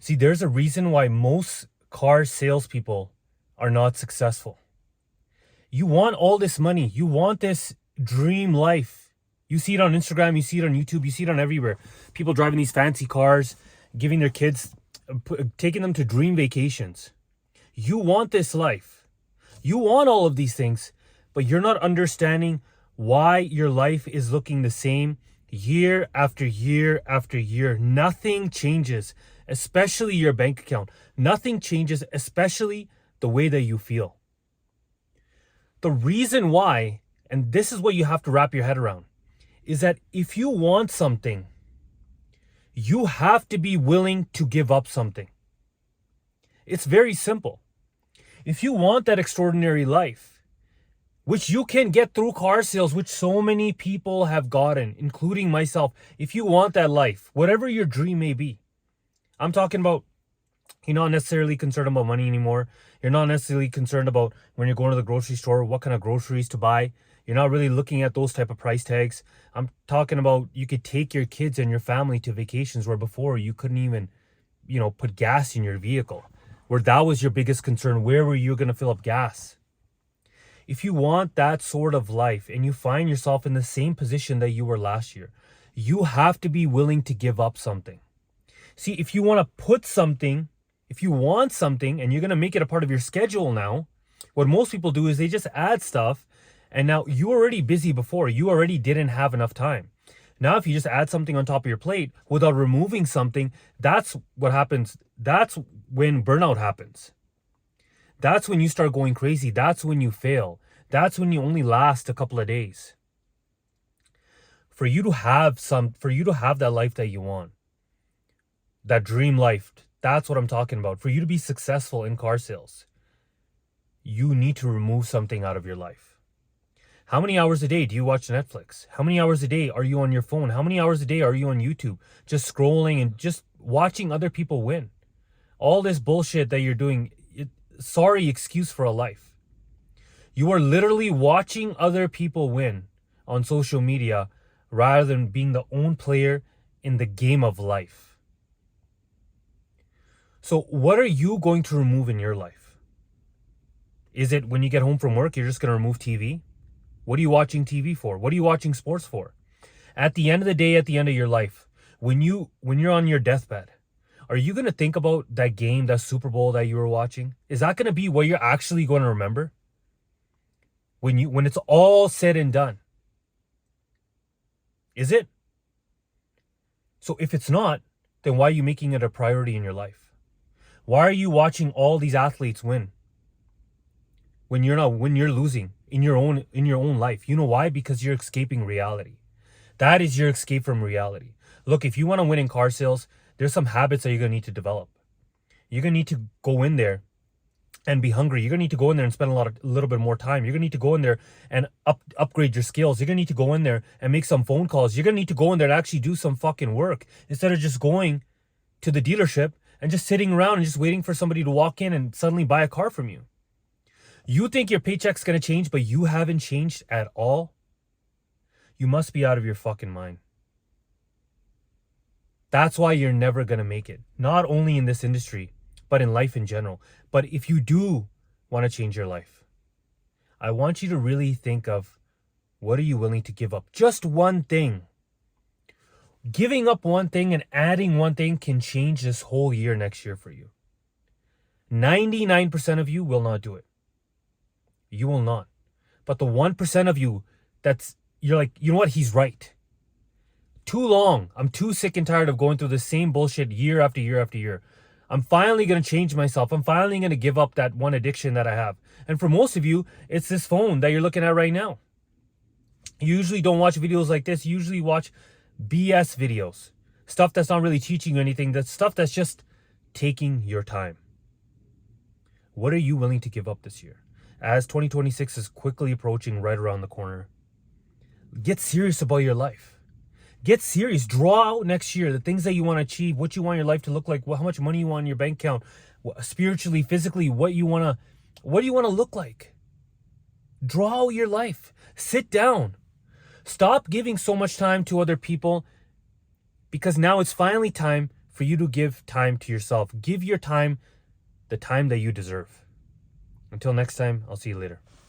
See, there's a reason why most car salespeople are not successful. You want all this money. You want this dream life. You see it on Instagram. You see it on YouTube. You see it on everywhere. People driving these fancy cars, giving their kids, taking them to dream vacations. You want this life. You want all of these things, but you're not understanding why your life is looking the same year after year after year. Nothing changes, especially your bank account. Nothing changes, especially the way that you feel. The reason why, and this is what you have to wrap your head around, is that if you want something, you have to be willing to give up something. It's very simple. If you want that extraordinary life, which you can get through car sales, which so many people have gotten, including myself, if you want that life, whatever your dream may be, I'm talking about you're not necessarily concerned about money anymore. You're not necessarily concerned about when you're going to the grocery store, what kind of groceries to buy. You're not really looking at those type of price tags. I'm talking about you could take your kids and your family to vacations where before you couldn't even, put gas in your vehicle. Where that was your biggest concern. Where were you going to fill up gas? If you want that sort of life and you find yourself in the same position that you were last year, you have to be willing to give up something. See, if you want to put something, if you want something and you're going to make it a part of your schedule now, what most people do is they just add stuff, and now you were already busy before. You already didn't have enough time. Now, if you just add something on top of your plate without removing something, that's what happens. That's when burnout happens. That's when you start going crazy. That's when you fail. That's when you only last a couple of days. For you to have that life that you want, that dream life, that's what I'm talking about. For you to be successful in car sales, you need to remove something out of your life. How many hours a day do you watch Netflix? How many hours a day are you on your phone? How many hours a day are you on YouTube? Just scrolling and just watching other people win. All this bullshit that you're doing, sorry excuse for a life. You are literally watching other people win on social media rather than being the own player in the game of life. So what are you going to remove in your life? Is it when you get home from work, you're just going to remove TV? What are you watching TV for? What are you watching sports for? At the end of the day, at the end of your life, when you're on your deathbed, are you going to think about that game, that Super Bowl that you were watching? Is that going to be what you're actually going to remember? When it's all said and done? Is it? So if it's not, then why are you making it a priority in your life? Why are you watching all these athletes win? When you're losing in your own life. You know why? Because you're escaping reality. That is your escape from reality. Look, if you want to win in car sales, there's some habits that you're going to need to develop. You're going to need to go in there and be hungry. You're going to need to go in there and spend a little bit more time. You're going to need to go in there and upgrade your skills. You're going to need to go in there and make some phone calls. You're going to need to go in there and actually do some fucking work instead of just going to the dealership and just sitting around and just waiting for somebody to walk in and suddenly buy a car from you. You think your paycheck's going to change, but you haven't changed at all? You must be out of your fucking mind. That's why you're never going to make it. Not only in this industry, but in life in general. But if you do want to change your life, I want you to really think of what are you willing to give up? Just one thing. Giving up one thing and adding one thing can change this whole year next year for you. 99% of you will not do it. You will not. But the 1% of you you're like, you know what? He's right. Too long. I'm too sick and tired of going through the same bullshit year after year after year. I'm finally going to change myself. I'm finally going to give up that one addiction that I have. And for most of you, it's this phone that you're looking at right now. You usually don't watch videos like this. You usually watch BS videos. Stuff that's not really teaching you anything. That's stuff that's just taking your time. What are you willing to give up this year? As 2026 is quickly approaching right around the corner, get serious about your life. Get serious. Draw out next year the things that you want to achieve, what you want your life to look like, how much money you want in your bank account, spiritually, physically, what do you want to look like? Draw out your life. Sit down. Stop giving so much time to other people, because now it's finally time for you to give time to yourself. Give your time the time that you deserve. Until next time, I'll see you later.